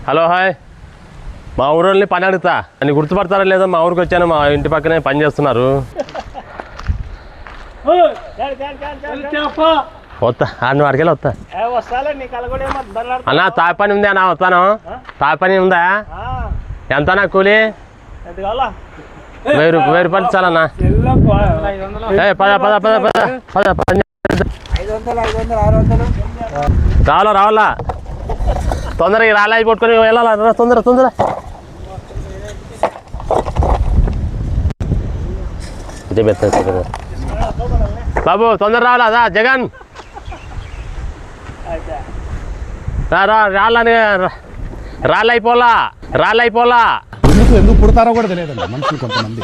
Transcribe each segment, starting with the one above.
Hello hi, మా ఊరోళ్ళని పని అడుగుతా. అని గుర్తుపడతారా లేదా? మా ఊరికి వచ్చాను, మా ఇంటి పక్కనే పని చేస్తున్నారు. వస్తా ఆడిని వాడికెళ్ళి వస్తా. అన్నా తాపి పని ఉంది అన్నా, వస్తాను. తాపి పని ఉందా? ఎంత నా కూలి? 1000 రూపాయలు చాలన్నా. పద పద పద పద పద పని రావాలా తొందరగా రాళ్ళ పట్టుకొని వెళ్ళాలా, తొందర తొందర. బాబు తొందర రావాలా? అదా జగన్ రాళ్ళని రాళ్ళైపోలా. ఎందుకు పుడతారో కూడా తెలియదు మనుషులు. కొంతమంది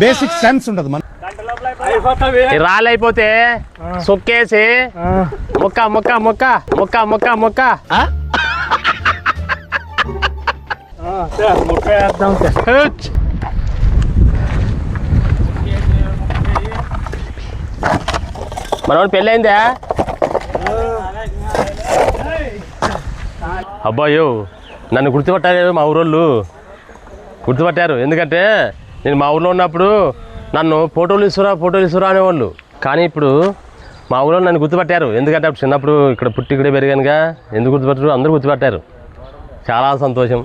బేసిక్ సెన్స్ ఉండదు. రాళ్ళైపోతే సొక్కేసి మొక్క మొక్క మొక్క మొక్క మొక్క మొక్క మనోడు పెళ్ళయిందా? అబ్బాయో నన్ను గుర్తుపట్టారు మా ఊరోళ్ళు, గుర్తుపట్టారు. ఎందుకంటే నేను మా ఊళ్ళో ఉన్నప్పుడు నన్ను ఫోటోలు ఇస్తురా అనేవాళ్ళు. కానీ ఇప్పుడు మా ఊళ్ళో నన్ను గుర్తుపట్టారు. ఎందుకంటే అప్పుడు చిన్నప్పుడు ఇక్కడ పుట్టి ఇక్కడే పెరిగానుగా. ఎందుకు గుర్తుపట్టారు? అందరూ గుర్తుపట్టారు. చాలా సంతోషం.